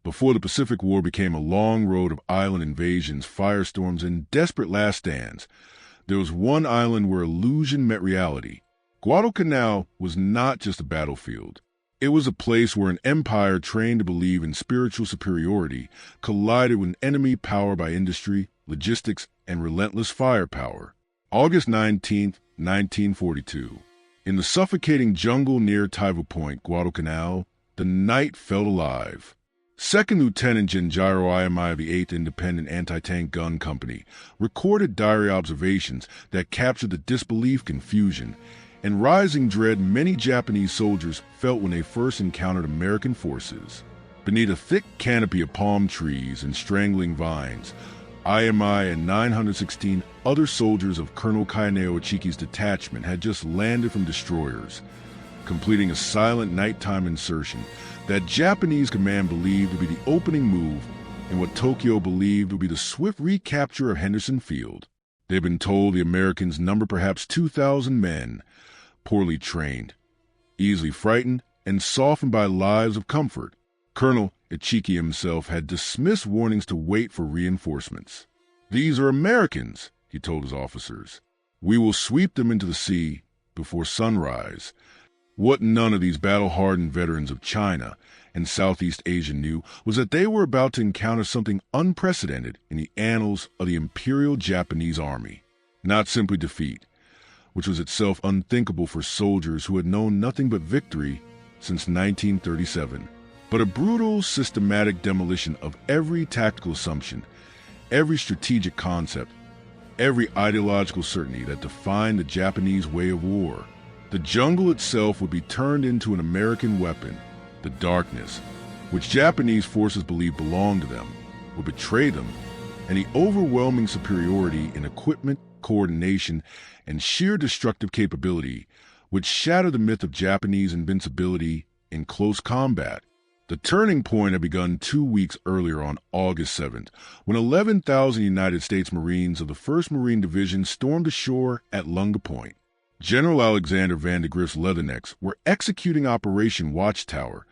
before the Pacific War became a long road of island invasions, firestorms, and desperate last stands, there was one island where illusion met reality. Guadalcanal was not just a battlefield. It was a place where an empire trained to believe in spiritual superiority collided with an enemy powered by industry, logistics, and relentless firepower. August 19, 1942. In the suffocating jungle near Taivu Point, Guadalcanal, the night felt alive. Second Lieutenant Genjiro IMI of the 8th Independent Anti-Tank Gun Company recorded diary observations that captured the disbelief, confusion, and rising dread many Japanese soldiers felt when they first encountered American forces. Beneath a thick canopy of palm trees and strangling vines, IMI and 916 other soldiers of Colonel Kaineo Ichiki's detachment had just landed from destroyers, completing a silent nighttime insertion that Japanese command believed to be the opening move in what Tokyo believed would be the swift recapture of Henderson Field. They had been told the Americans numbered perhaps 2,000 men, poorly trained, easily frightened, and softened by lives of comfort. Colonel Ichiki himself had dismissed warnings to wait for reinforcements. "These are Americans," he told his officers. "We will sweep them into the sea before sunrise." What none of these battle-hardened veterans of China and Southeast Asia knew was that they were about to encounter something unprecedented in the annals of the Imperial Japanese Army. Not simply defeat, which was itself unthinkable for soldiers who had known nothing but victory since 1937, but a brutal, systematic demolition of every tactical assumption, every strategic concept, every ideological certainty that defined the Japanese way of war. The jungle itself would be turned into an American weapon. The darkness, which Japanese forces believed belonged to them, would betray them, and the overwhelming superiority in equipment, coordination, and sheer destructive capability would shatter the myth of Japanese invincibility in close combat. The turning point had begun 2 weeks earlier on August 7th, when 11,000 United States Marines of the 1st Marine Division stormed ashore at Lunga Point. General Alexander Vandergrift's Leathernecks were executing Operation Watchtower,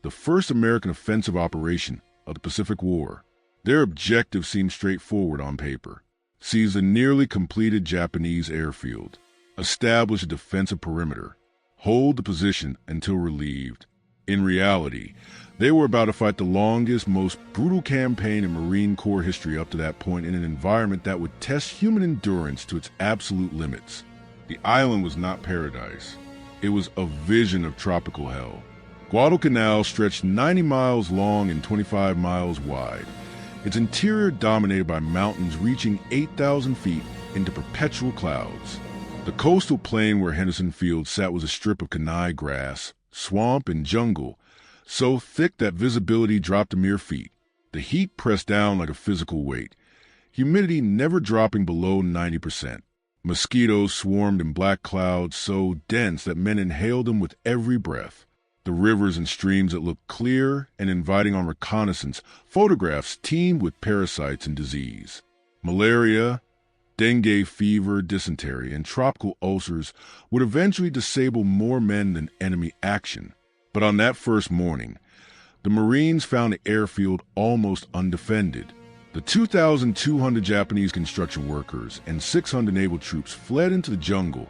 the first American offensive operation of the Pacific War. Their objective seemed straightforward on paper: seize the nearly completed Japanese airfield, establish a defensive perimeter, hold the position until relieved. In reality, they were about to fight the longest, most brutal campaign in Marine Corps history up to that point in an environment that would test human endurance to its absolute limits. The island was not paradise. It was a vision of tropical hell. Guadalcanal stretched 90 miles long and 25 miles wide, its interior dominated by mountains reaching 8,000 feet into perpetual clouds. The coastal plain where Henderson Field sat was a strip of kanai grass, swamp, and jungle, so thick that visibility dropped to mere feet. The heat pressed down like a physical weight, humidity never dropping below 90%. Mosquitoes swarmed in black clouds so dense that men inhaled them with every breath. The rivers and streams that looked clear and inviting on reconnaissance photographs teemed with parasites and disease. Malaria, dengue fever, dysentery, and tropical ulcers would eventually disable more men than enemy action. But on that first morning, the Marines found the airfield almost undefended. The 2,200 Japanese construction workers and 600 naval troops fled into the jungle,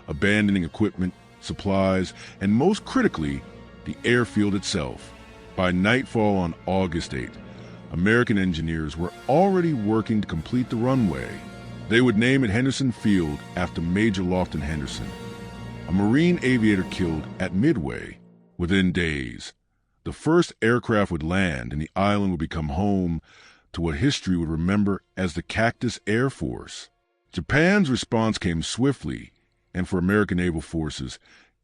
abandoning equipment, supplies, and most critically, the airfield itself. By nightfall on August 8th, American engineers were already working to complete the runway. They would name it Henderson Field after Major Lofton Henderson, a Marine aviator killed at Midway. Within days, the first aircraft would land and the island would become home to what history would remember as the Cactus Air Force. Japan's response came swiftly, and for American naval forces,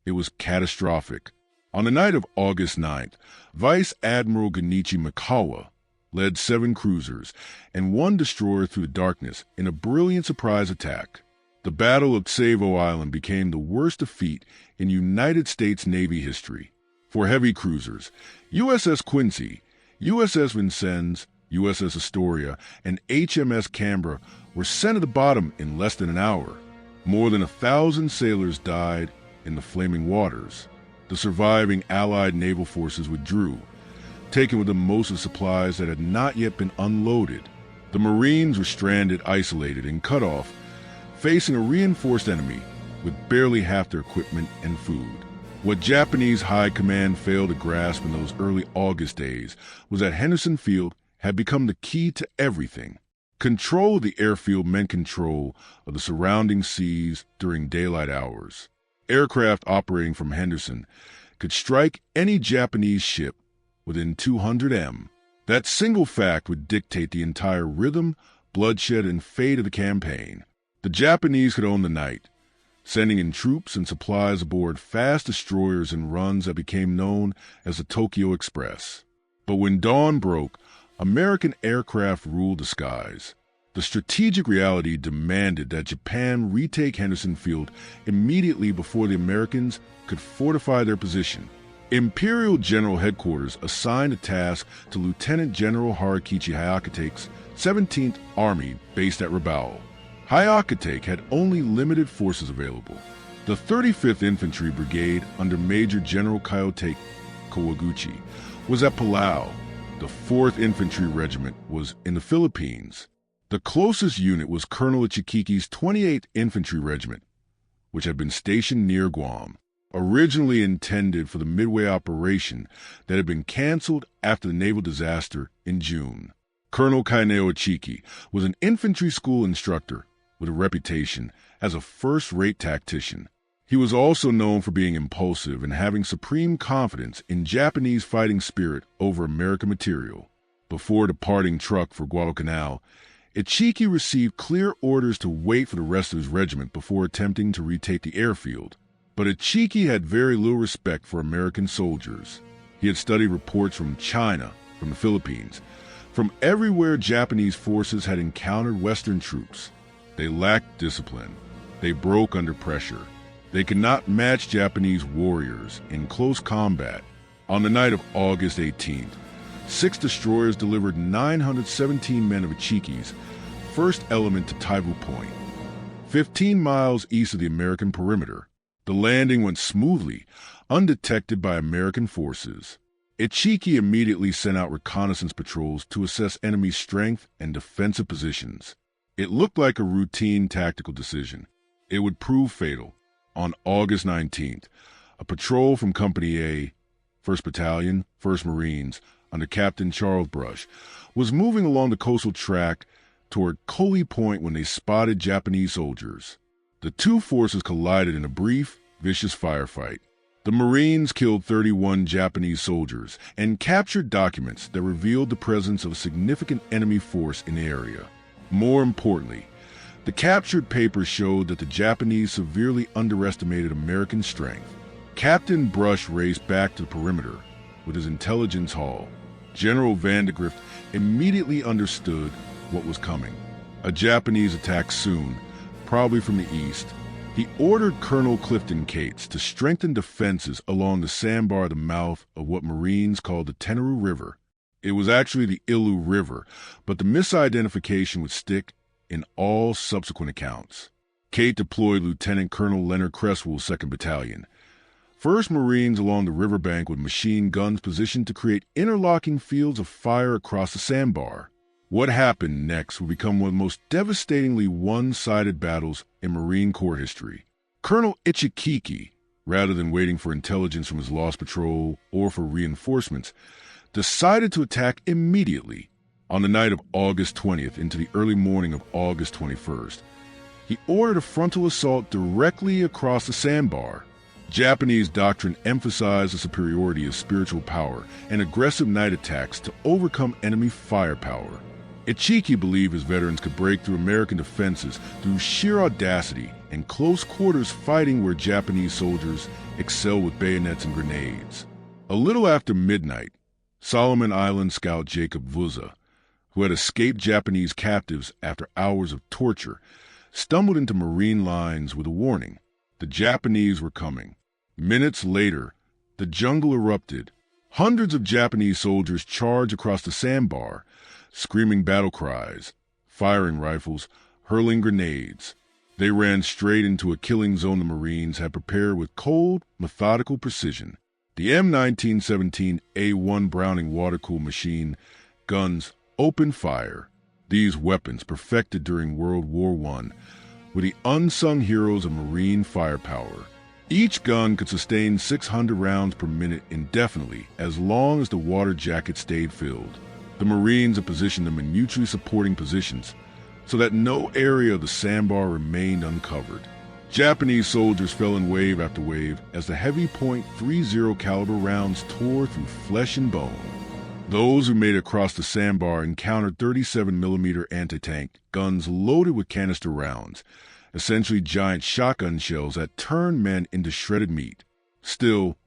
it was catastrophic. On the night of August 9th, Vice Admiral Genichi Mikawa led 7 cruisers and 1 destroyer through the darkness in a brilliant surprise attack. The Battle of Savo Island became the worst defeat in United States Navy history. For heavy cruisers, USS Quincy, USS Vincennes, USS Astoria, and HMS Canberra were sent to the bottom in less than an hour. More than 1,000 sailors died in the flaming waters. The surviving Allied naval forces withdrew, taking with them most of the supplies that had not yet been unloaded. The Marines were stranded, isolated, and cut off, facing a reinforced enemy with barely half their equipment and food. What Japanese high command failed to grasp in those early August days was that Henderson Field had become the key to everything. Control of the airfield meant control of the surrounding seas during daylight hours. Aircraft operating from Henderson could strike any Japanese ship within 200 m. That single fact would dictate the entire rhythm, bloodshed, and fate of the campaign. The Japanese could own the night, sending in troops and supplies aboard fast destroyers and runs that became known as the Tokyo Express. But when dawn broke, American aircraft ruled the skies. The strategic reality demanded that Japan retake Henderson Field immediately before the Americans could fortify their position. Imperial General Headquarters assigned a task to Lieutenant General Harakichi Hyakutake's 17th Army based at Rabaul. Hyakutake had only limited forces available. The 35th Infantry Brigade under Major General Kyoto Kawaguchi was at Palau. The 4th Infantry Regiment was in the Philippines. The closest unit was Colonel Ichikiki's 28th Infantry Regiment, which had been stationed near Guam, originally intended for the Midway operation that had been canceled after the naval disaster in June. Colonel Kaineo Ichiki was an infantry school instructor with a reputation as a first-rate tactician. He was also known for being impulsive and having supreme confidence in Japanese fighting spirit over American material. Before departing truck for Guadalcanal, Ichiki received clear orders to wait for the rest of his regiment before attempting to retake the airfield. But Ichiki had very little respect for American soldiers. He had studied reports from China, from the Philippines, from everywhere Japanese forces had encountered Western troops. They lacked discipline. They broke under pressure. They could not match Japanese warriors in close combat. On the night of August 18th, 6 destroyers delivered 917 men of Ichiki's first element to Taivu Point, 15 miles east of the American perimeter. The landing went smoothly, undetected by American forces. Ichiki immediately sent out reconnaissance patrols to assess enemy strength and defensive positions. It looked like a routine tactical decision. It would prove fatal. On August 19th, a patrol from Company A, 1st Battalion, 1st Marines, under Captain Charles Brush, was moving along the coastal track toward Coley Point when they spotted Japanese soldiers. The two forces collided in a brief, vicious firefight. The Marines killed 31 Japanese soldiers and captured documents that revealed the presence of a significant enemy force in the area. More importantly, the captured papers showed that the Japanese severely underestimated American strength. Captain Brush raced back to the perimeter with his intelligence haul. General Vandegrift immediately understood what was coming. A Japanese attack soon, probably from the east. He ordered Colonel Clifton Cates to strengthen defenses along the sandbar at the mouth of what Marines called the Tenaru River. It was actually the Ilu River, but the misidentification would stick in all subsequent accounts. Cate deployed Lieutenant Colonel Leonard Cresswell's 2nd Battalion, 1st Marines along the riverbank with machine guns positioned to create interlocking fields of fire across the sandbar. What happened next would become one of the most devastatingly one-sided battles in Marine Corps history. Colonel Ichikiki, rather than waiting for intelligence from his lost patrol or for reinforcements, decided to attack immediately. On the night of August 20th into the early morning of August 21st, he ordered a frontal assault directly across the sandbar. Japanese doctrine emphasized the superiority of spiritual power and aggressive night attacks to overcome enemy firepower. Ichiki believed his veterans could break through American defenses through sheer audacity and close quarters fighting where Japanese soldiers excel with bayonets and grenades. A little after midnight, Solomon Island scout Jacob Vuza, who had escaped Japanese captives after hours of torture, stumbled into Marine lines with a warning. The Japanese were coming. Minutes later, the jungle erupted. Hundreds of Japanese soldiers charged across the sandbar, screaming battle cries, firing rifles, hurling grenades. They ran straight into a killing zone the Marines had prepared with cold, methodical precision. The M1917A1 Browning water-cooled machine guns opened fire. These weapons, perfected during World War I, were the unsung heroes of Marine firepower. Each gun could sustain 600 rounds per minute indefinitely, as long as the water jacket stayed filled. The Marines had positioned them in mutually supporting positions so that no area of the sandbar remained uncovered. Japanese soldiers fell in wave after wave as the heavy .30 caliber rounds tore through flesh and bone. Those who made it across the sandbar encountered 37mm anti-tank guns loaded with canister rounds, essentially giant shotgun shells that turned men into shredded meat. Still,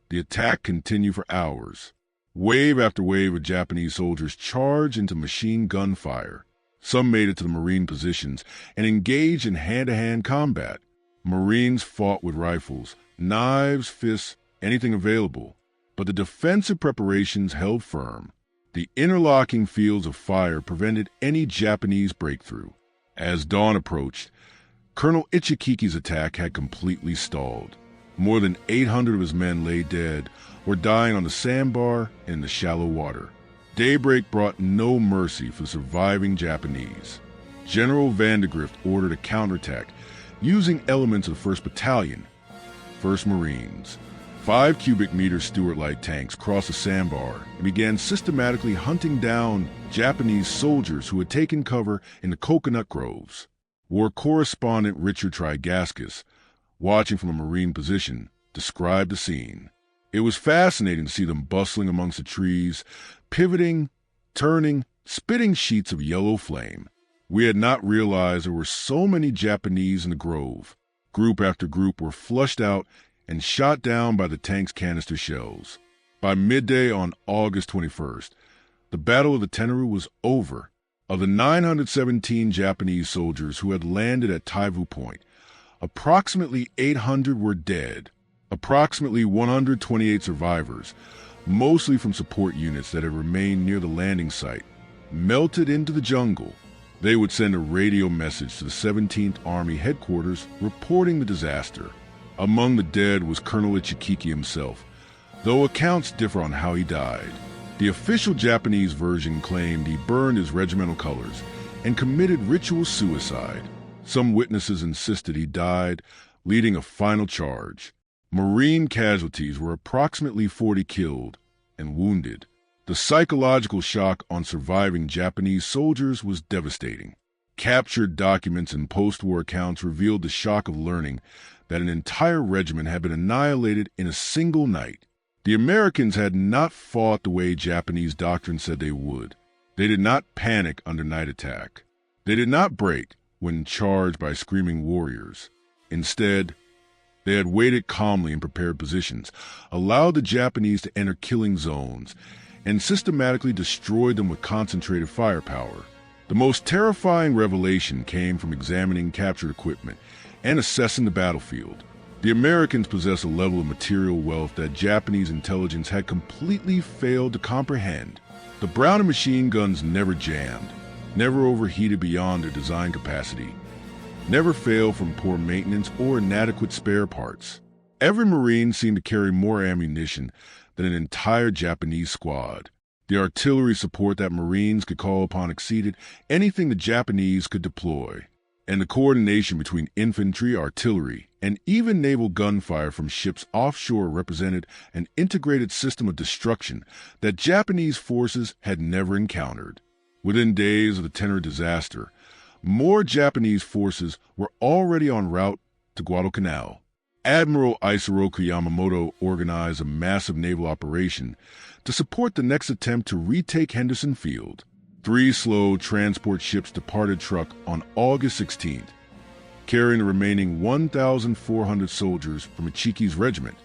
the attack continued for hours. Wave after wave of Japanese soldiers charged into machine gun fire. Some made it to the Marine positions and engaged in hand-to-hand combat. Marines fought with rifles, knives, fists, anything available, but the defensive preparations held firm. The interlocking fields of fire prevented any Japanese breakthrough. As dawn approached, Colonel Ichikiki's attack had completely stalled. More than 800 of his men lay dead or dying on the sandbar and in the shallow water. Daybreak brought no mercy for the surviving Japanese. General Vandegrift ordered a counterattack using elements of the 1st Battalion, 1st Marines. 5 cubic meter Stuart light tanks crossed the sandbar and began systematically hunting down Japanese soldiers who had taken cover in the coconut groves. War correspondent Richard Trigaskis, watching from a Marine position, described the scene. It was fascinating to see them bustling amongst the trees, pivoting, turning, spitting sheets of yellow flame. We had not realized there were so many Japanese in the grove. Group after group were flushed out and shot down by the tank's canister shells. By midday on August 21st, the Battle of the Tenaru was over. Of the 917 Japanese soldiers who had landed at Taivu Point, approximately 800 were dead. Approximately 128 survivors, mostly from support units that had remained near the landing site, melted into the jungle. They would send a radio message to the 17th Army headquarters reporting the disaster. Among the dead was Colonel Ichikiki himself, though accounts differ on how he died. The official Japanese version claimed he burned his regimental colors and committed ritual suicide. Some witnesses insisted he died, leading a final charge. Marine casualties were approximately 40 killed and wounded. The psychological shock on surviving Japanese soldiers was devastating. Captured documents and post-war accounts revealed the shock of learning that an entire regiment had been annihilated in a single night. The Americans had not fought the way Japanese doctrine said they would. They did not panic under night attack. They did not break when charged by screaming warriors. Instead, they had waited calmly in prepared positions, allowed the Japanese to enter killing zones, and systematically destroyed them with concentrated firepower. The most terrifying revelation came from examining captured equipment and assessing the battlefield. The Americans possessed a level of material wealth that Japanese intelligence had completely failed to comprehend. The Browning machine guns never jammed, never overheated beyond their design capacity, never failed from poor maintenance or inadequate spare parts. Every Marine seemed to carry more ammunition than an entire Japanese squad. The artillery support that Marines could call upon exceeded anything the Japanese could deploy, and the coordination between infantry, artillery, and even naval gunfire from ships offshore represented an integrated system of destruction that Japanese forces had never encountered. Within days of the Tenaru disaster, more Japanese forces were already en route to Guadalcanal. Admiral Isoroku Yamamoto organized a massive naval operation to support the next attempt to retake Henderson Field. 3 slow transport ships departed Truk on August 16th, carrying the remaining 1,400 soldiers from Ichiki's regiment,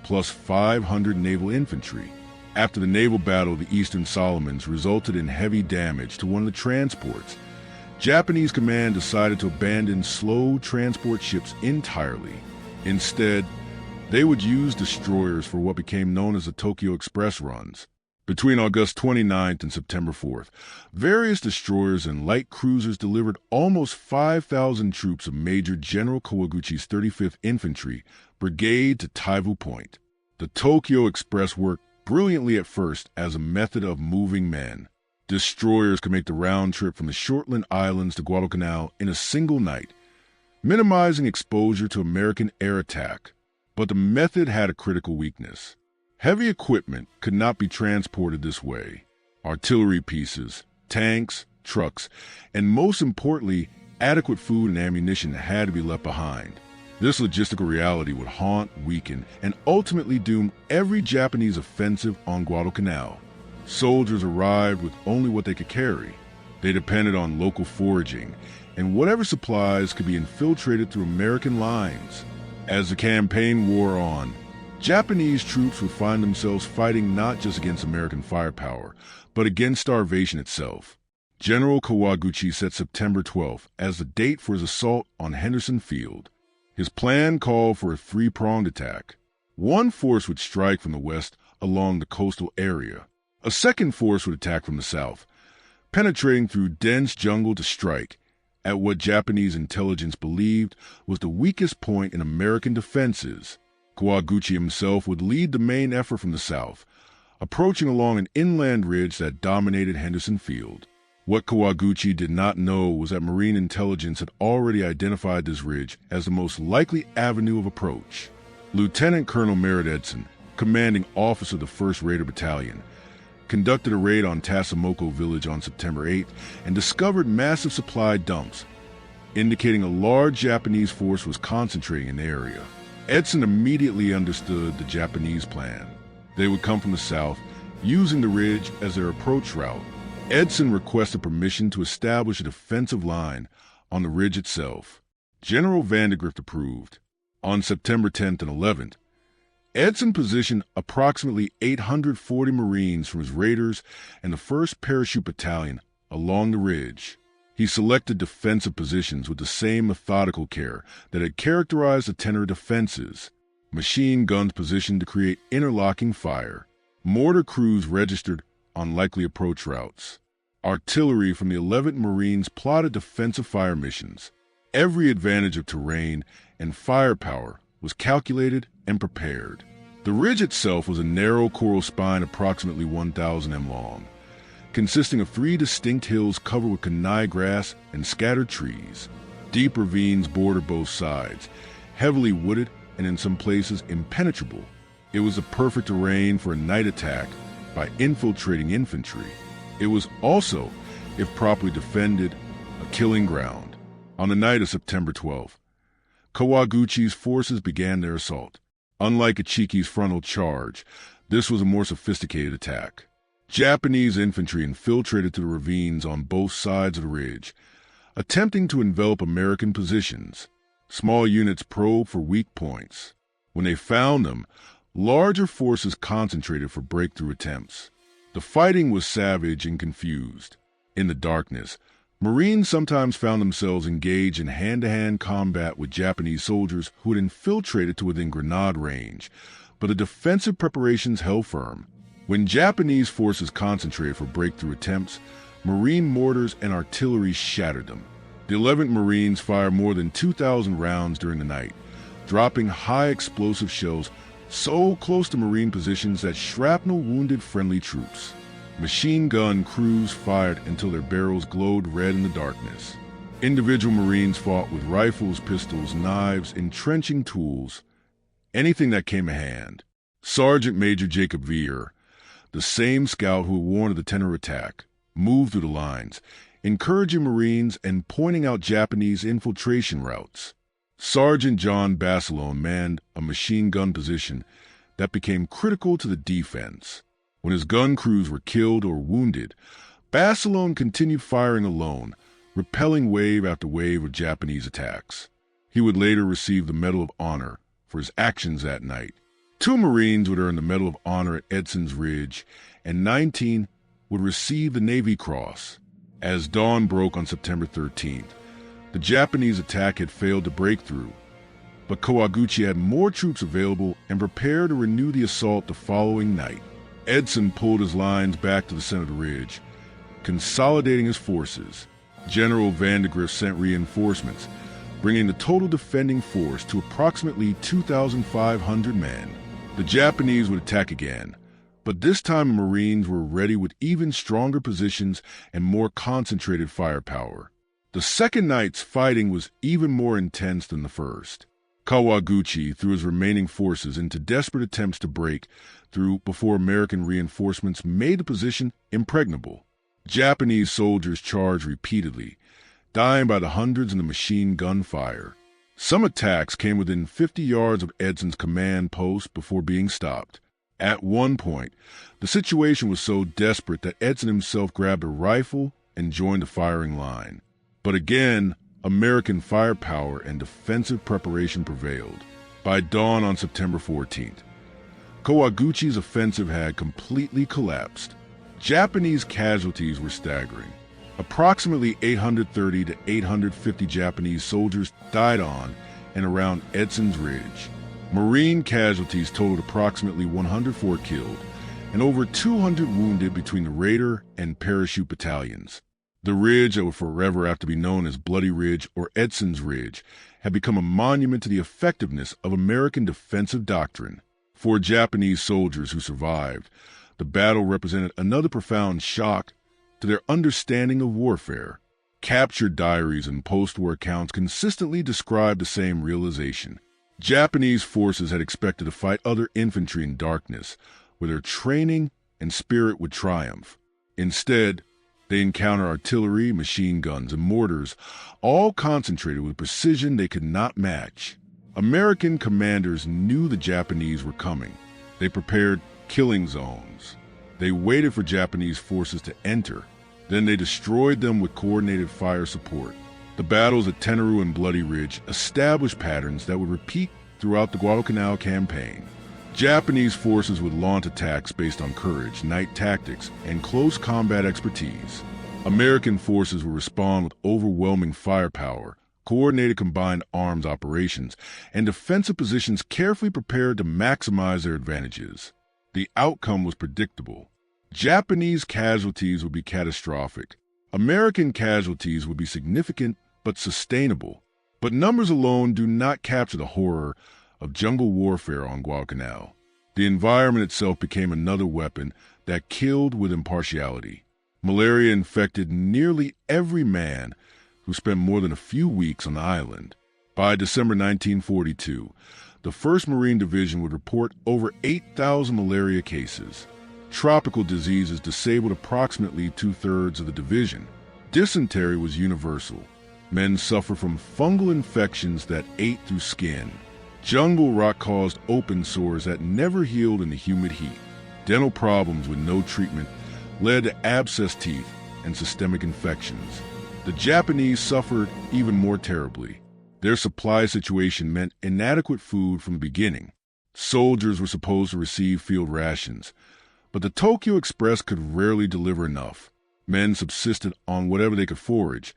plus 500 naval infantry. After the naval battle of the Eastern Solomons resulted in heavy damage to one of the transports, Japanese command decided to abandon slow transport ships entirely. Instead, they would use destroyers for what became known as the Tokyo Express runs. Between August 29th and September 4th, various destroyers and light cruisers delivered almost 5,000 troops of Major General Kawaguchi's 35th Infantry Brigade to Taivu Point. The Tokyo Express worked brilliantly at first as a method of moving men. Destroyers could make the round trip from the Shortland Islands to Guadalcanal in a single night, minimizing exposure to American air attack. But the method had a critical weakness. Heavy equipment could not be transported this way. Artillery pieces, tanks, trucks, and most importantly, adequate food and ammunition had to be left behind. This logistical reality would haunt, weaken, and ultimately doom every Japanese offensive on Guadalcanal. Soldiers arrived with only what they could carry. They depended on local foraging, and whatever supplies could be infiltrated through American lines. As the campaign wore on, Japanese troops would find themselves fighting not just against American firepower, but against starvation itself. General Kawaguchi set September 12th as the date for his assault on Henderson Field. His plan called for a three-pronged attack. One force would strike from the west along the coastal area. A second force would attack from the south, penetrating through dense jungle to strike at what Japanese intelligence believed was the weakest point in American defenses. Kawaguchi himself would lead the main effort from the south, approaching along an inland ridge that dominated Henderson Field. What Kawaguchi did not know was that Marine intelligence had already identified this ridge as the most likely avenue of approach. Lieutenant Colonel Merritt Edson, commanding officer of the 1st Raider Battalion, conducted a raid on Tasamoko village on September 8th and discovered massive supply dumps, indicating a large Japanese force was concentrating in the area. Edson immediately understood the Japanese plan. They would come from the south, using the ridge as their approach route. Edson requested permission to establish a defensive line on the ridge itself. General Vandegrift approved. On September 10th and 11th, Edson positioned approximately 840 Marines from his Raiders and the 1st Parachute Battalion along the ridge. He selected defensive positions with the same methodical care that had characterized the Tenaru defenses. Machine guns positioned to create interlocking fire. Mortar crews registered on likely approach routes. Artillery from the 11th Marines plotted defensive fire missions. Every advantage of terrain and firepower was calculated and prepared. The ridge itself was a narrow coral spine approximately 1,000 m long, consisting of 3 distinct hills covered with kanai grass and scattered trees. Deep ravines bordered both sides, heavily wooded and in some places impenetrable. It was the perfect terrain for a night attack by infiltrating infantry. It was also, if properly defended, a killing ground. On the night of September 12th, Kawaguchi's forces began their assault. Unlike Ichiki's frontal charge, this was a more sophisticated attack. Japanese infantry infiltrated through the ravines on both sides of the ridge, attempting to envelop American positions. Small units probed for weak points. When they found them, larger forces concentrated for breakthrough attempts. The fighting was savage and confused. In the darkness, Marines sometimes found themselves engaged in hand-to-hand combat with Japanese soldiers who had infiltrated to within grenade range, but the defensive preparations held firm. When Japanese forces concentrated for breakthrough attempts, Marine mortars and artillery shattered them. The 11th Marines fired more than 2,000 rounds during the night, dropping high explosive shells so close to Marine positions that shrapnel wounded friendly troops. Machine gun crews fired until their barrels glowed red in the darkness. Individual Marines fought with rifles, pistols, knives, entrenching tools, anything that came at hand. Sergeant Major Jacob Veer, the same scout who had warned of the Tenaru attack, moved through the lines, encouraging Marines and pointing out Japanese infiltration routes. Sergeant John Basilone manned a machine gun position that became critical to the defense. When his gun crews were killed or wounded, Basilone continued firing alone, repelling wave after wave of Japanese attacks. He would later receive the Medal of Honor for his actions that night. 2 Marines would earn the Medal of Honor at Edson's Ridge, and 19 would receive the Navy Cross. As dawn broke on September 13th, the Japanese attack had failed to break through, but Kawaguchi had more troops available and prepared to renew the assault the following night. Edson pulled his lines back to the center of the ridge, consolidating his forces. General Vandegrift sent reinforcements, bringing the total defending force to approximately 2,500 men. The Japanese would attack again, but this time the Marines were ready with even stronger positions and more concentrated firepower. The second night's fighting was even more intense than the first. Kawaguchi threw his remaining forces into desperate attempts to break through before American reinforcements made the position impregnable. Japanese soldiers charged repeatedly, dying by the hundreds in the machine gun fire. Some attacks came within 50 yards of Edson's command post before being stopped. At one point, the situation was so desperate that Edson himself grabbed a rifle and joined the firing line. But again, American firepower and defensive preparation prevailed. By dawn on September 14th, Kawaguchi's offensive had completely collapsed. Japanese casualties were staggering. Approximately 830 to 850 Japanese soldiers died on and around Edson's Ridge. Marine casualties totaled approximately 104 killed and over 200 wounded between the Raider and Parachute battalions. The ridge that would forever have to be known as Bloody Ridge or Edson's Ridge had become a monument to the effectiveness of American defensive doctrine. For Japanese soldiers who survived, the battle represented another profound shock to their understanding of warfare. Captured diaries and post-war accounts consistently described the same realization. Japanese forces had expected to fight other infantry in darkness, where their training and spirit would triumph. Instead, they encountered artillery, machine guns, and mortars, all concentrated with precision they could not match. American commanders knew the Japanese were coming. They prepared killing zones. They waited for Japanese forces to enter. Then they destroyed them with coordinated fire support. The battles at Tenaru and Bloody Ridge established patterns that would repeat throughout the Guadalcanal campaign. Japanese forces would launch attacks based on courage, night tactics, and close combat expertise. American forces would respond with overwhelming firepower, coordinated combined arms operations, and defensive positions carefully prepared to maximize their advantages. The outcome was predictable. Japanese casualties would be catastrophic. American casualties would be significant but sustainable. But numbers alone do not capture the horror of jungle warfare on Guadalcanal. The environment itself became another weapon that killed with impartiality. Malaria infected nearly every man who spent more than a few weeks on the island. By December 1942, the 1st Marine Division would report over 8,000 malaria cases. Tropical diseases disabled approximately 2/3 of the division. Dysentery was universal. Men suffered from fungal infections that ate through skin. Jungle rot caused open sores that never healed in the humid heat. Dental problems with no treatment led to abscessed teeth and systemic infections. The Japanese suffered even more terribly. Their supply situation meant inadequate food from the beginning. Soldiers were supposed to receive field rations, but the Tokyo Express could rarely deliver enough. Men subsisted on whatever they could forage,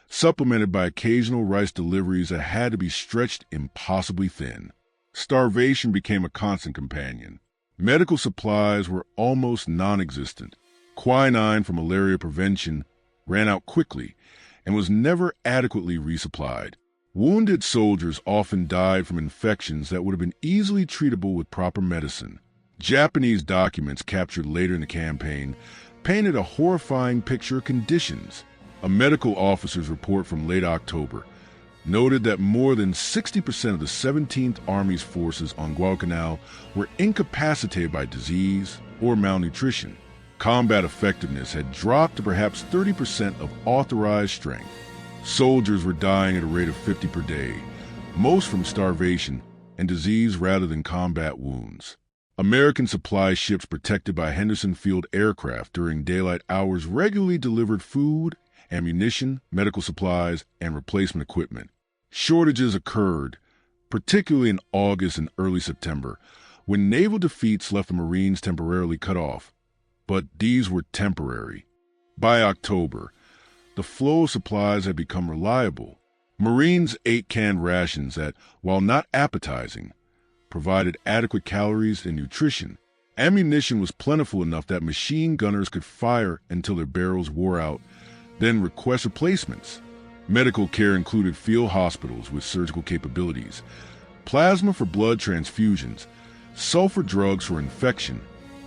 supplemented by occasional rice deliveries that had to be stretched impossibly thin. Starvation became a constant companion. Medical supplies were almost non-existent. Quinine for malaria prevention ran out quickly and was never adequately resupplied. Wounded soldiers often died from infections that would have been easily treatable with proper medicine. Japanese documents captured later in the campaign painted a horrifying picture of conditions. A medical officer's report from late October noted that more than 60% of the 17th Army's forces on Guadalcanal were incapacitated by disease or malnutrition. Combat effectiveness had dropped to perhaps 30% of authorized strength. Soldiers were dying at a rate of 50 per day, most from starvation and disease rather than combat wounds. American supply ships protected by Henderson Field aircraft during daylight hours regularly delivered food, ammunition, medical supplies, and replacement equipment. Shortages occurred, particularly in August and early September, when naval defeats left the Marines temporarily cut off. But these were temporary. By October, the flow of supplies had become reliable. Marines ate canned rations that, while not appetizing, provided adequate calories and nutrition. Ammunition was plentiful enough that machine gunners could fire until their barrels wore out, then request replacements. Medical care included field hospitals with surgical capabilities, plasma for blood transfusions, sulfur drugs for infection,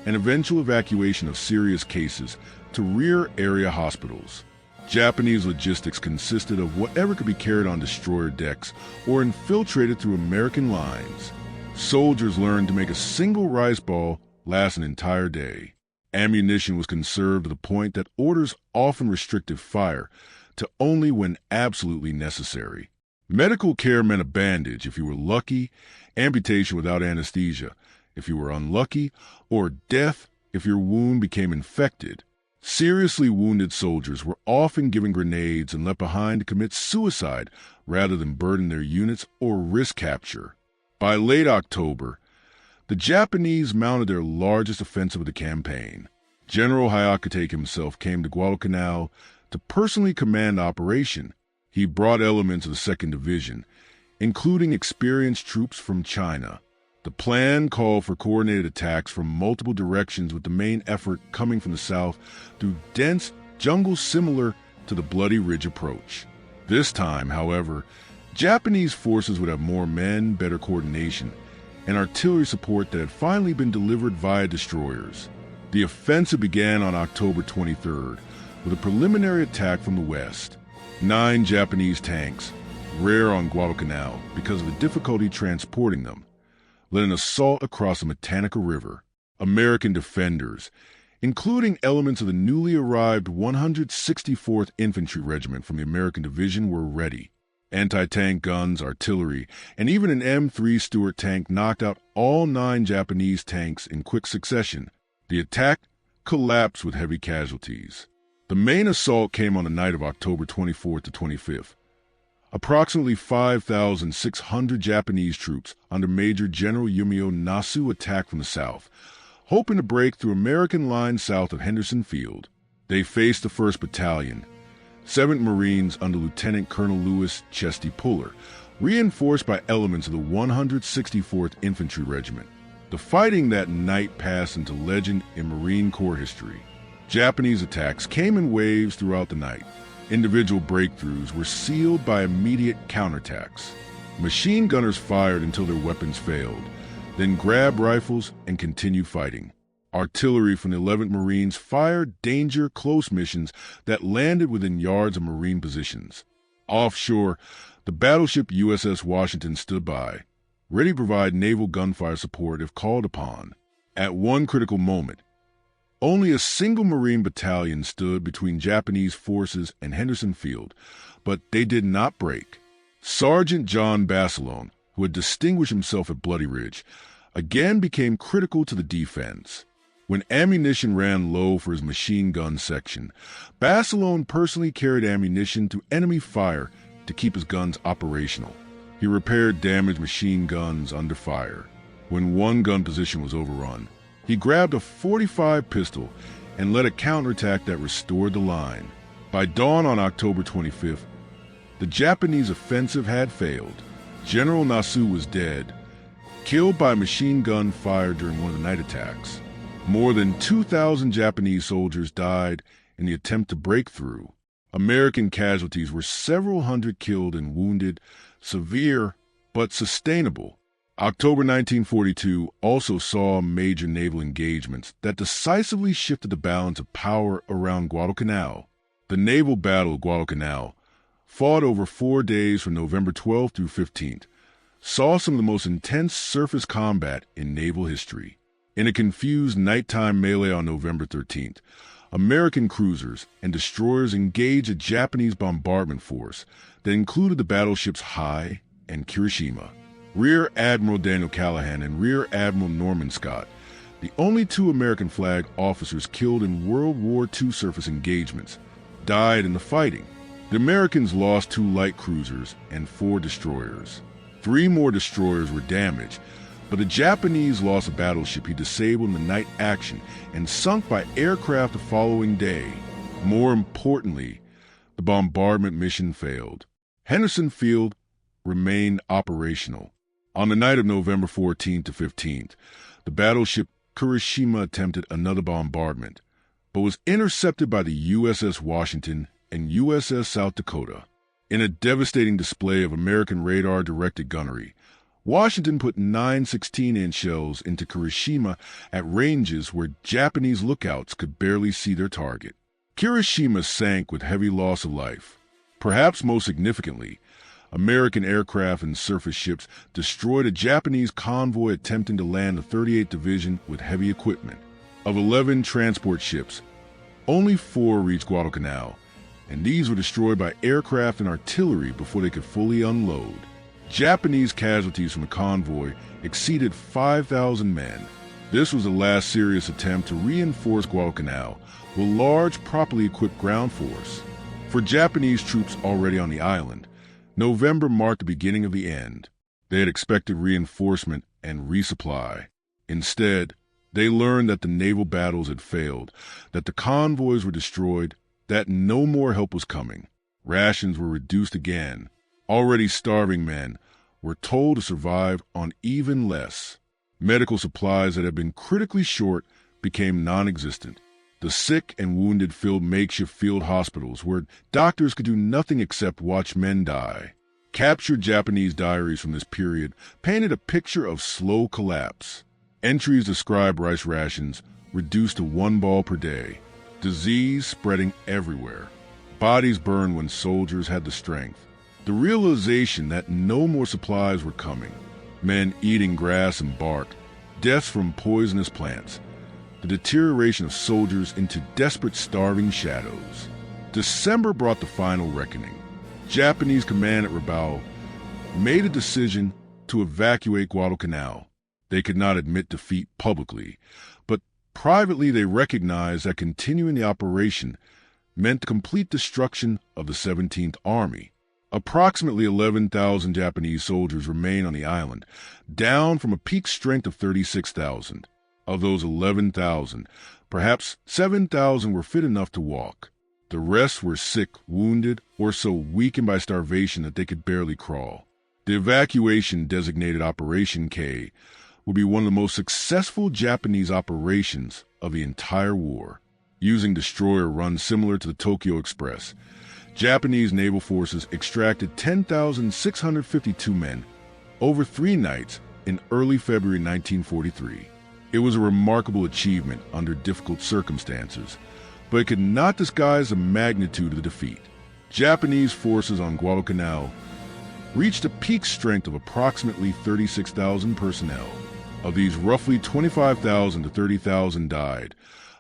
and eventual evacuation of serious cases to rear area hospitals. Japanese logistics consisted of whatever could be carried on destroyer decks or infiltrated through American lines. Soldiers learned to make a single rice ball last an entire day. Ammunition was conserved to the point that orders often restricted fire to only when absolutely necessary. Medical care meant a bandage if you were lucky, amputation without anesthesia if you were unlucky, or death if your wound became infected. Seriously wounded soldiers were often given grenades and left behind to commit suicide rather than burden their units or risk capture. By late October, the Japanese mounted their largest offensive of the campaign. General Hyakutake himself came to Guadalcanal to personally command the operation. He brought elements of the 2nd Division, including experienced troops from China. The plan called for coordinated attacks from multiple directions, with the main effort coming from the south through dense jungle similar to the Bloody Ridge approach. This time, however, Japanese forces would have more men, better coordination, and artillery support that had finally been delivered via destroyers. The offensive began on October 23rd with a preliminary attack from the west. 9 Japanese tanks, rare on Guadalcanal because of the difficulty transporting them, led an assault across the Matanica River. American defenders, including elements of the newly arrived 164th Infantry Regiment from the American Division, were ready. Anti-tank guns, artillery, and even an M3 Stuart tank knocked out all 9 Japanese tanks in quick succession. The attack collapsed with heavy casualties. The main assault came on the night of October 24th to 25th. Approximately 5,600 Japanese troops under Major General Yumio Nasu attacked from the south, hoping to break through American lines south of Henderson Field. They faced the 1st Battalion, 7th Marines under Lieutenant Colonel Louis Chesty Puller, reinforced by elements of the 164th Infantry Regiment. The fighting that night passed into legend in Marine Corps history. Japanese attacks came in waves throughout the night. Individual breakthroughs were sealed by immediate counterattacks. Machine gunners fired until their weapons failed, then grabbed rifles and continued fighting. Artillery from the 11th Marines fired danger close missions that landed within yards of Marine positions. Offshore, the battleship USS Washington stood by, ready to provide naval gunfire support if called upon. At one critical moment, only a single Marine battalion stood between Japanese forces and Henderson Field, but they did not break. Sergeant John Basilone, who had distinguished himself at Bloody Ridge, again became critical to the defense. When ammunition ran low for his machine gun section, Basilone personally carried ammunition to enemy fire to keep his guns operational. He repaired damaged machine guns under fire. When one gun position was overrun, he grabbed a .45 pistol and led a counterattack that restored the line. By dawn on October 25th, the Japanese offensive had failed. General Nasu was dead, killed by machine gun fire during one of the night attacks. More than 2,000 Japanese soldiers died in the attempt to break through. American casualties were several hundred killed and wounded, severe but sustainable. October 1942 also saw major naval engagements that decisively shifted the balance of power around Guadalcanal. The naval battle of Guadalcanal, fought over 4 days from November 12th through 15th, saw some of the most intense surface combat in naval history. In a confused nighttime melee on November 13th, American cruisers and destroyers engaged a Japanese bombardment force that included the battleships Hai and Kirishima. Rear Admiral Daniel Callahan and Rear Admiral Norman Scott, the only 2 American flag officers killed in World War II surface engagements, died in the fighting. The Americans lost 2 light cruisers and 4 destroyers. 3 more destroyers were damaged, but the Japanese lost a battleship he disabled in the night action and sunk by aircraft the following day. More importantly, the bombardment mission failed. Henderson Field remained operational. On the night of November 14th to 15th, the battleship Kirishima attempted another bombardment, but was intercepted by the USS Washington and USS South Dakota. In a devastating display of American radar-directed gunnery, Washington put 9 16-inch shells into Hiroshima at ranges where Japanese lookouts could barely see their target. Hiroshima sank with heavy loss of life. Perhaps most significantly, American aircraft and surface ships destroyed a Japanese convoy attempting to land the 38th Division with heavy equipment. Of 11 transport ships, only 4 reached Guadalcanal, and these were destroyed by aircraft and artillery before they could fully unload. Japanese casualties from the convoy exceeded 5,000 men. This was the last serious attempt to reinforce Guadalcanal with a large, properly equipped ground force. For Japanese troops already on the island, November marked the beginning of the end. They had expected reinforcement and resupply. Instead, they learned that the naval battles had failed, that the convoys were destroyed, that no more help was coming. Rations were reduced again. Already starving men were told to survive on even less. Medical supplies that had been critically short became non-existent. The sick and wounded filled makeshift field hospitals where doctors could do nothing except watch men die. Captured Japanese diaries from this period painted a picture of slow collapse. Entries describe rice rations reduced to 1 ball per day, disease spreading everywhere, bodies burned when soldiers had the strength, the realization that no more supplies were coming, men eating grass and bark, deaths from poisonous plants, the deterioration of soldiers into desperate starving shadows. December brought the final reckoning. Japanese command at Rabaul made a decision to evacuate Guadalcanal. They could not admit defeat publicly, but privately they recognized that continuing the operation meant the complete destruction of the 17th Army. Approximately 11,000 Japanese soldiers remained on the island, down from a peak strength of 36,000. Of those 11,000, perhaps 7,000 were fit enough to walk. The rest were sick, wounded, or so weakened by starvation that they could barely crawl. The evacuation, designated Operation K, would be one of the most successful Japanese operations of the entire war. Using destroyer runs similar to the Tokyo Express, Japanese naval forces extracted 10,652 men over 3 nights in early February 1943. It was a remarkable achievement under difficult circumstances, but it could not disguise the magnitude of the defeat. Japanese forces on Guadalcanal reached a peak strength of approximately 36,000 personnel. Of these, roughly 25,000 to 30,000 died,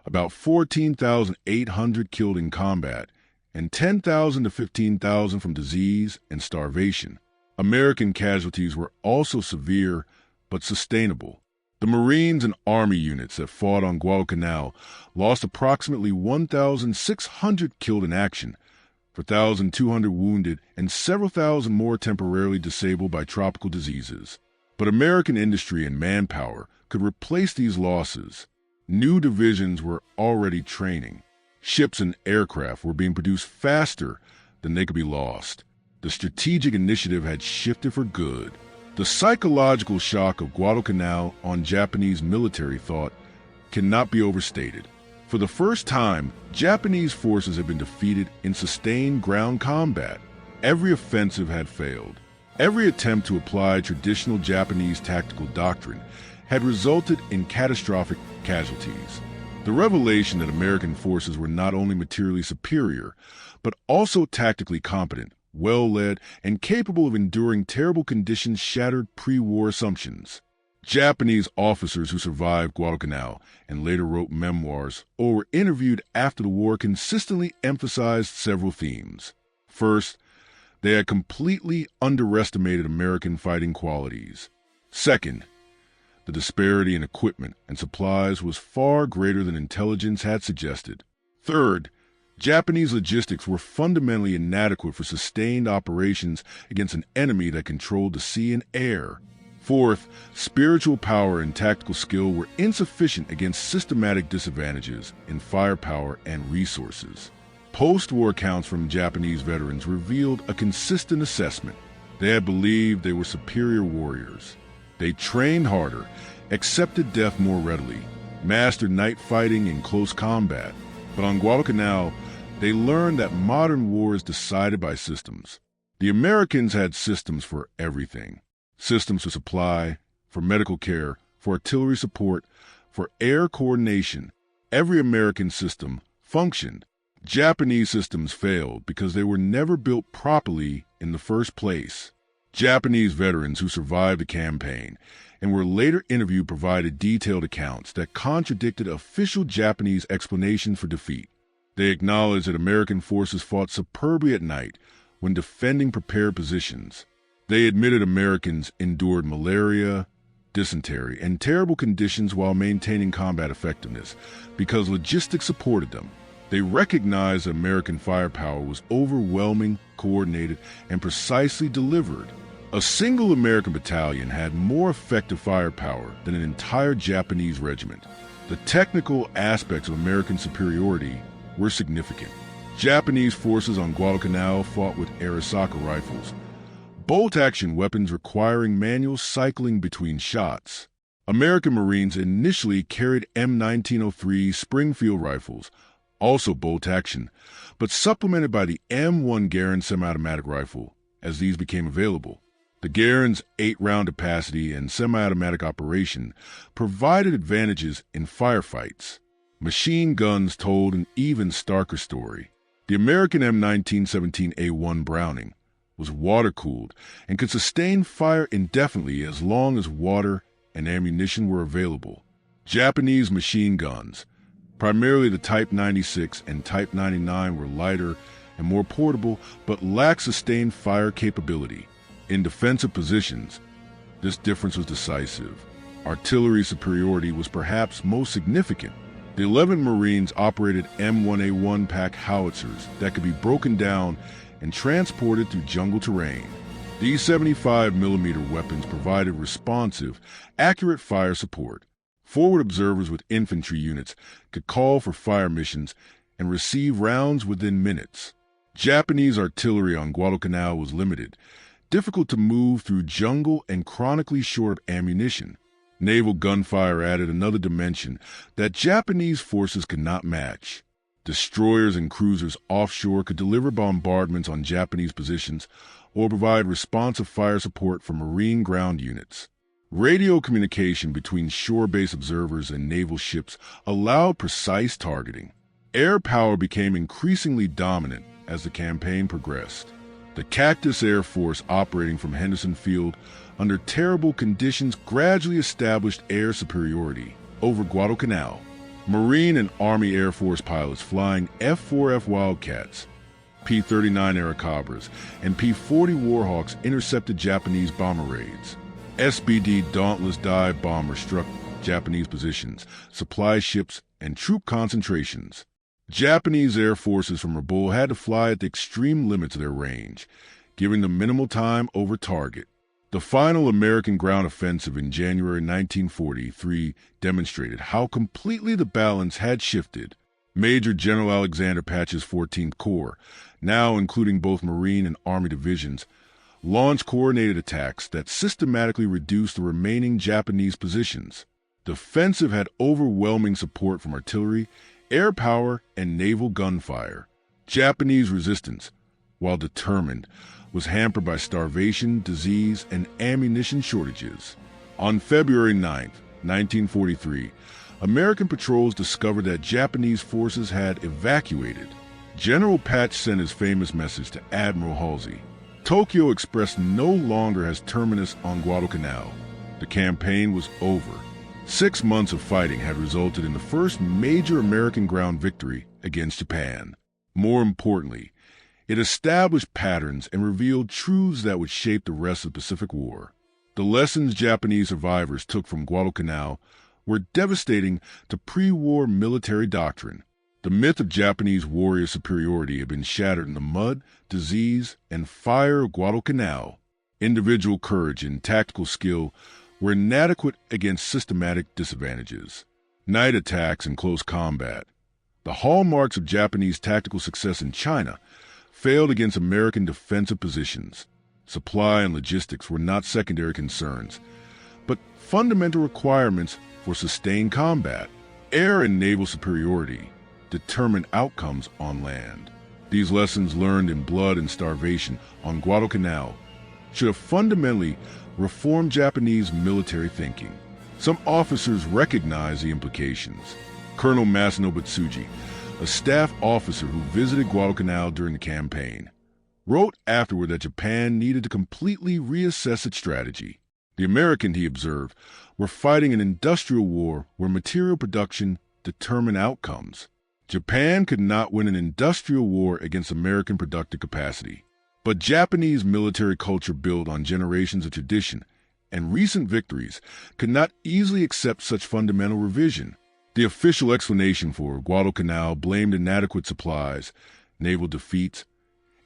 about 14,800 killed in combat, and 10,000 to 15,000 from disease and starvation. American casualties were also severe but sustainable. The Marines and Army units that fought on Guadalcanal lost approximately 1,600 killed in action, 4,200 wounded, and several thousand more temporarily disabled by tropical diseases. But American industry and manpower could replace these losses. New divisions were already training. Ships and aircraft were being produced faster than they could be lost. The strategic initiative had shifted for good. The psychological shock of Guadalcanal on Japanese military thought cannot be overstated. For the first time, Japanese forces had been defeated in sustained ground combat. Every offensive had failed. Every attempt to apply traditional Japanese tactical doctrine had resulted in catastrophic casualties. The revelation that American forces were not only materially superior, but also tactically competent, well-led, and capable of enduring terrible conditions shattered pre-war assumptions. Japanese officers who survived Guadalcanal and later wrote memoirs or were interviewed after the war consistently emphasized several themes. First, they had completely underestimated American fighting qualities. Second, the disparity in equipment and supplies was far greater than intelligence had suggested. Third, Japanese logistics were fundamentally inadequate for sustained operations against an enemy that controlled the sea and air. Fourth, spiritual power and tactical skill were insufficient against systematic disadvantages in firepower and resources. Post-war accounts from Japanese veterans revealed a consistent assessment. They had believed they were superior warriors. They trained harder, accepted death more readily, mastered night fighting and close combat. But on Guadalcanal, they learned that modern war is decided by systems. The Americans had systems for everything. systems for supply, for medical care, for artillery support, for air coordination. Every American system functioned. Japanese systems failed because they were never built properly in the first place. Japanese veterans who survived the campaign and were later interviewed provided detailed accounts that contradicted official Japanese explanations for defeat. They acknowledged that American forces fought superbly at night when defending prepared positions. They admitted Americans endured malaria, dysentery, and terrible conditions while maintaining combat effectiveness because logistics supported them. They recognized that American firepower was overwhelming, coordinated, and precisely delivered. A single American battalion had more effective firepower than an entire Japanese regiment. The technical aspects of American superiority were significant. Japanese forces on Guadalcanal fought with Arisaka rifles, bolt-action weapons requiring manual cycling between shots. American Marines initially carried M1903 Springfield rifles, also bolt-action, but supplemented by the M1 Garand semi-automatic rifle as these became available. The Garand's 8-round capacity and semi-automatic operation provided advantages in firefights. Machine guns told an even starker story. The American M1917A1 Browning was water-cooled and could sustain fire indefinitely as long as water and ammunition were available. Japanese machine guns, primarily the Type 96 and Type 99, were lighter and more portable but lacked sustained fire capability. In defensive positions, this difference was decisive. Artillery superiority was perhaps most significant. The 11th Marines operated M1A1 pack howitzers that could be broken down and transported through jungle terrain. These 75mm weapons provided responsive, accurate fire support. Forward observers with infantry units could call for fire missions and receive rounds within minutes. Japanese artillery on Guadalcanal was limited, difficult to move through jungle, and chronically short of ammunition. Naval gunfire added another dimension that Japanese forces could not match. Destroyers and cruisers offshore could deliver bombardments on Japanese positions or provide responsive fire support for Marine ground units. Radio communication between shore-based observers and naval ships allowed precise targeting. Air power became increasingly dominant as the campaign progressed. The Cactus Air Force, operating from Henderson Field under terrible conditions, gradually established air superiority over Guadalcanal. Marine and Army Air Force pilots flying F-4F Wildcats, P-39 Airacobras, and P-40 Warhawks intercepted Japanese bomber raids. SBD Dauntless dive bombers struck Japanese positions, supply ships, and troop concentrations. Japanese air forces from Rabaul had to fly at the extreme limits of their range, giving them minimal time over target. The final American ground offensive in January 1943 demonstrated how completely the balance had shifted. Major General Alexander Patch's 14th Corps, now including both Marine and Army divisions, launched coordinated attacks that systematically reduced the remaining Japanese positions. The offensive had overwhelming support from artillery, air power, and naval gunfire. Japanese resistance, while determined, was hampered by starvation, disease, and ammunition shortages. On February 9, 1943, American patrols discovered that Japanese forces had evacuated. General Patch sent his famous message to Admiral Halsey. Tokyo Express no longer has terminus on Guadalcanal. The campaign was over. 6 months of fighting had resulted in the first major American ground victory against Japan. More importantly, it established patterns and revealed truths that would shape the rest of the Pacific War. The lessons Japanese survivors took from Guadalcanal were devastating to pre-war military doctrine. The myth of Japanese warrior superiority had been shattered in the mud, disease, and fire of Guadalcanal. Individual courage and tactical skill were inadequate against systematic disadvantages. Night attacks and close combat, the hallmarks of Japanese tactical success in China, failed against American defensive positions. Supply and logistics were not secondary concerns, but fundamental requirements for sustained combat. Air and naval superiority determined outcomes on land. These lessons learned in blood and starvation on Guadalcanal should have fundamentally reformed Japanese military thinking. Some officers recognized the implications. Colonel Masanobu Tsuji, a staff officer who visited Guadalcanal during the campaign, wrote afterward that Japan needed to completely reassess its strategy. The Americans, he observed, were fighting an industrial war where material production determined outcomes. Japan could not win an industrial war against American productive capacity. But Japanese military culture built on generations of tradition and recent victories could not easily accept such fundamental revision. The official explanation for Guadalcanal blamed inadequate supplies, naval defeats,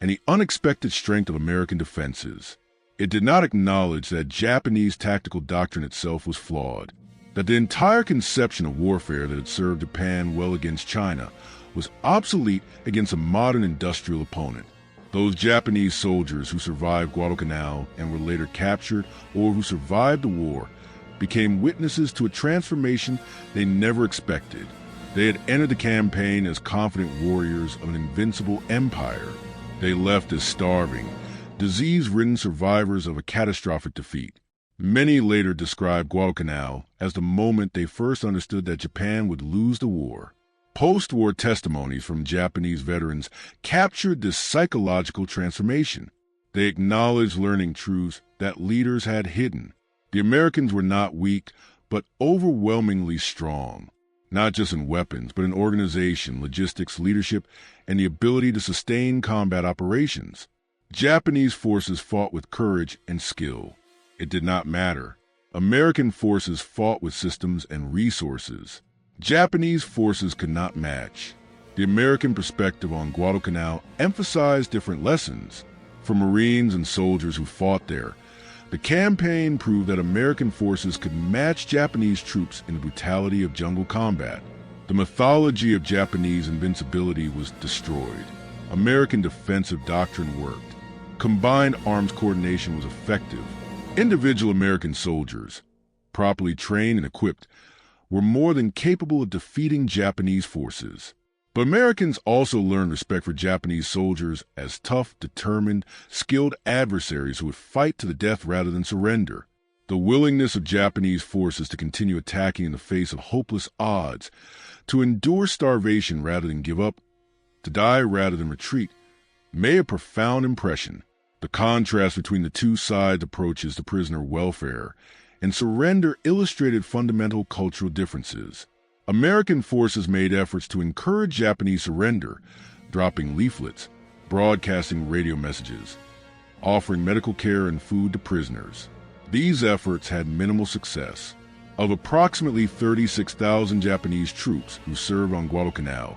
and the unexpected strength of American defenses. It did not acknowledge that Japanese tactical doctrine itself was flawed, that the entire conception of warfare that had served Japan well against China was obsolete against a modern industrial opponent. Those Japanese soldiers who survived Guadalcanal and were later captured or who survived the war became witnesses to a transformation they never expected. They had entered the campaign as confident warriors of an invincible empire. They left as starving, disease-ridden survivors of a catastrophic defeat. Many later described Guadalcanal as the moment they first understood that Japan would lose the war. Post-war testimonies from Japanese veterans captured this psychological transformation. They acknowledged learning truths that leaders had hidden. The Americans were not weak, but overwhelmingly strong, not just in weapons, but in organization, logistics, leadership, and the ability to sustain combat operations. Japanese forces fought with courage and skill. It did not matter. American forces fought with systems and resources. Japanese forces could not match. The American perspective on Guadalcanal emphasized different lessons. For Marines and soldiers who fought there, the campaign proved that American forces could match Japanese troops in the brutality of jungle combat. The mythology of Japanese invincibility was destroyed. American defensive doctrine worked. Combined arms coordination was effective. Individual American soldiers, properly trained and equipped, were more than capable of defeating Japanese forces. But Americans also learned respect for Japanese soldiers as tough, determined, skilled adversaries who would fight to the death rather than surrender. The willingness of Japanese forces to continue attacking in the face of hopeless odds, to endure starvation rather than give up, to die rather than retreat, made a profound impression. The contrast between the two sides' approaches to prisoner welfare and surrender illustrated fundamental cultural differences. American forces made efforts to encourage Japanese surrender, dropping leaflets, broadcasting radio messages, offering medical care and food to prisoners. These efforts had minimal success. Of approximately 36,000 Japanese troops who served on Guadalcanal,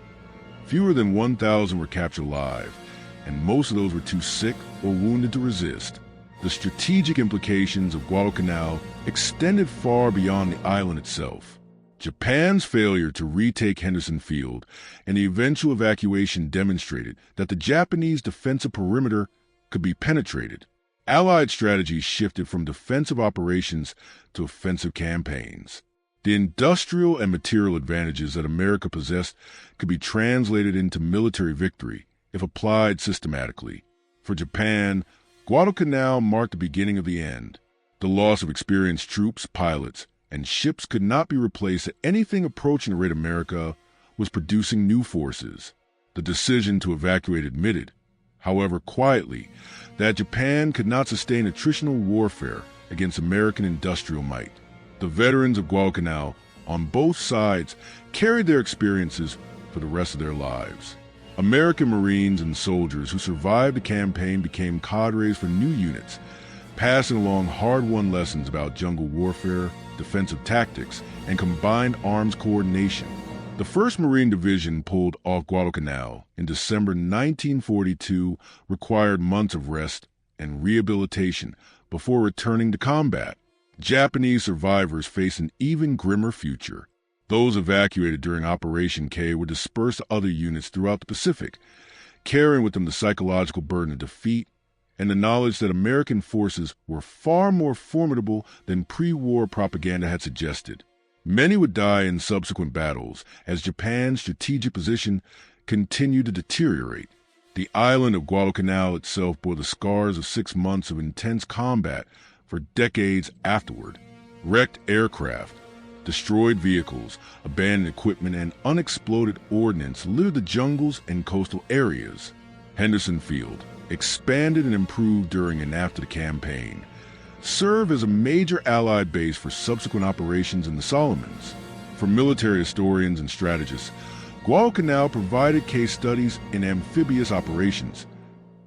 fewer than 1,000 were captured alive, and most of those were too sick or wounded to resist. The strategic implications of Guadalcanal extended far beyond the island itself. Japan's failure to retake Henderson Field and the eventual evacuation demonstrated that the Japanese defensive perimeter could be penetrated. Allied strategies shifted from defensive operations to offensive campaigns. The industrial and material advantages that America possessed could be translated into military victory if applied systematically. For Japan, Guadalcanal marked the beginning of the end. The loss of experienced troops, pilots, and ships could not be replaced at anything approaching the rate America was producing new forces. The decision to evacuate admitted, however quietly, that Japan could not sustain attritional warfare against American industrial might. The veterans of Guadalcanal, on both sides, carried their experiences for the rest of their lives. American Marines and soldiers who survived the campaign became cadres for new units, passing along hard-won lessons about jungle warfare, defensive tactics, and combined arms coordination. The 1st Marine Division pulled off Guadalcanal in December 1942, required months of rest and rehabilitation before returning to combat. Japanese survivors faced an even grimmer future. Those evacuated during Operation K were dispersed to other units throughout the Pacific, carrying with them the psychological burden of defeat and the knowledge that American forces were far more formidable than pre-war propaganda had suggested. Many would die in subsequent battles as Japan's strategic position continued to deteriorate. The island of Guadalcanal itself bore the scars of 6 months of intense combat for decades afterward. Wrecked aircraft, destroyed vehicles, abandoned equipment, and unexploded ordnance littered the jungles and coastal areas. Henderson Field, expanded and improved during and after the campaign, served as a major Allied base for subsequent operations in the Solomons. For military historians and strategists, Guadalcanal provided case studies in amphibious operations,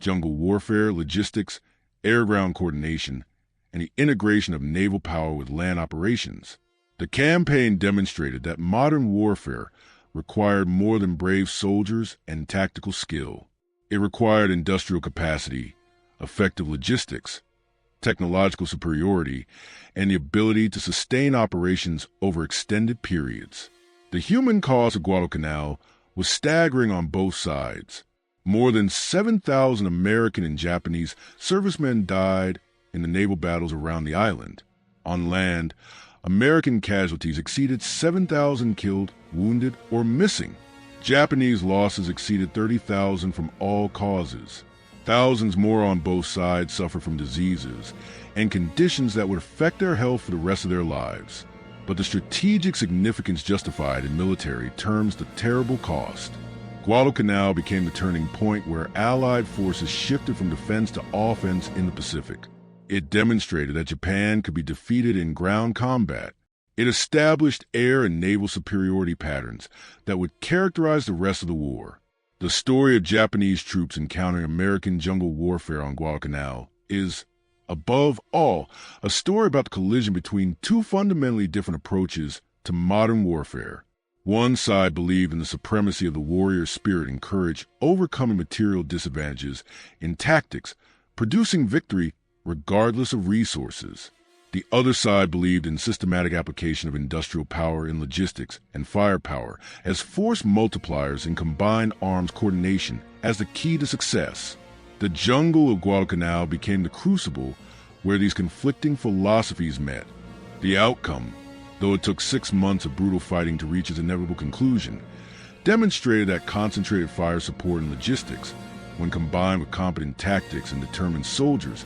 jungle warfare, logistics, air-ground coordination, and the integration of naval power with land operations. The campaign demonstrated that modern warfare required more than brave soldiers and tactical skill. It required industrial capacity, effective logistics, technological superiority, and the ability to sustain operations over extended periods. The human cost of Guadalcanal was staggering on both sides. More than 7,000 American and Japanese servicemen died in the naval battles around the island. On land, American casualties exceeded 7,000 killed, wounded, or missing. Japanese losses exceeded 30,000 from all causes. Thousands more on both sides suffered from diseases and conditions that would affect their health for the rest of their lives. But the strategic significance justified in military terms the terrible cost. Guadalcanal became the turning point where Allied forces shifted from defense to offense in the Pacific. It demonstrated that Japan could be defeated in ground combat. It established air and naval superiority patterns that would characterize the rest of the war. The story of Japanese troops encountering American jungle warfare on Guadalcanal is, above all, a story about the collision between two fundamentally different approaches to modern warfare. One side believed in the supremacy of the warrior spirit and courage, overcoming material disadvantages in tactics, producing victory regardless of resources. The other side believed in systematic application of industrial power in logistics and firepower as force multipliers and combined arms coordination as the key to success. The jungle of Guadalcanal became the crucible where these conflicting philosophies met. The outcome, though it took 6 months of brutal fighting to reach its inevitable conclusion, demonstrated that concentrated fire support and logistics, when combined with competent tactics and determined soldiers,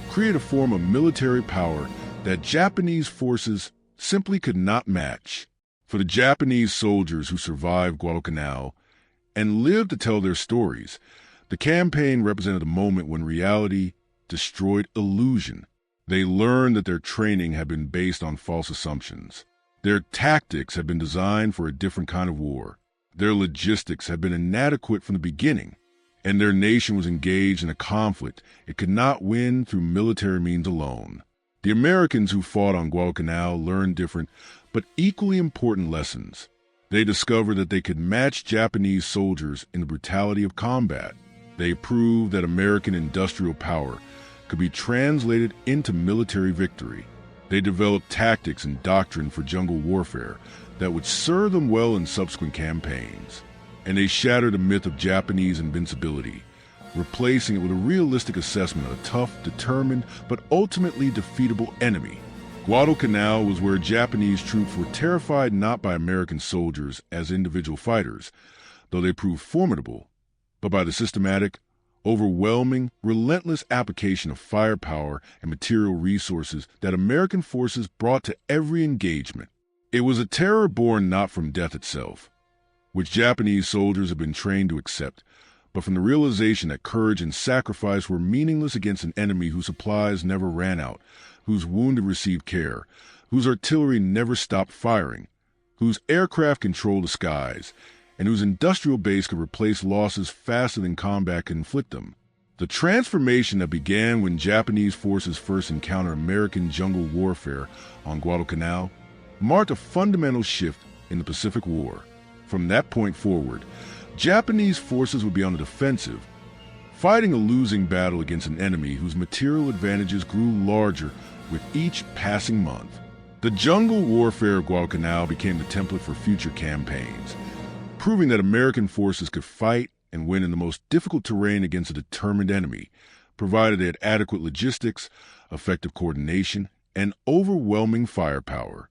create a form of military power that Japanese forces simply could not match. For the Japanese soldiers who survived Guadalcanal and lived to tell their stories, the campaign represented a moment when reality destroyed illusion. They learned that their training had been based on false assumptions. Their tactics had been designed for a different kind of war. Their logistics had been inadequate from the beginning, and their nation was engaged in a conflict it could not win through military means alone. The Americans who fought on Guadalcanal learned different but equally important lessons. They discovered that they could match Japanese soldiers in the brutality of combat. They proved that American industrial power could be translated into military victory. They developed tactics and doctrine for jungle warfare that would serve them well in subsequent campaigns. And they shattered the myth of Japanese invincibility, replacing it with a realistic assessment of a tough, determined, but ultimately defeatable enemy. Guadalcanal was where Japanese troops were terrified not by American soldiers as individual fighters, though they proved formidable, but by the systematic, overwhelming, relentless application of firepower and material resources that American forces brought to every engagement. It was a terror born not from death itself, which Japanese soldiers had been trained to accept, but from the realization that courage and sacrifice were meaningless against an enemy whose supplies never ran out, whose wounded received care, whose artillery never stopped firing, whose aircraft controlled the skies, and whose industrial base could replace losses faster than combat could inflict them. The transformation that began when Japanese forces first encountered American jungle warfare on Guadalcanal marked a fundamental shift in the Pacific War. From that point forward, Japanese forces would be on the defensive, fighting a losing battle against an enemy whose material advantages grew larger with each passing month. The jungle warfare of Guadalcanal became the template for future campaigns, proving that American forces could fight and win in the most difficult terrain against a determined enemy, provided they had adequate logistics, effective coordination, and overwhelming firepower.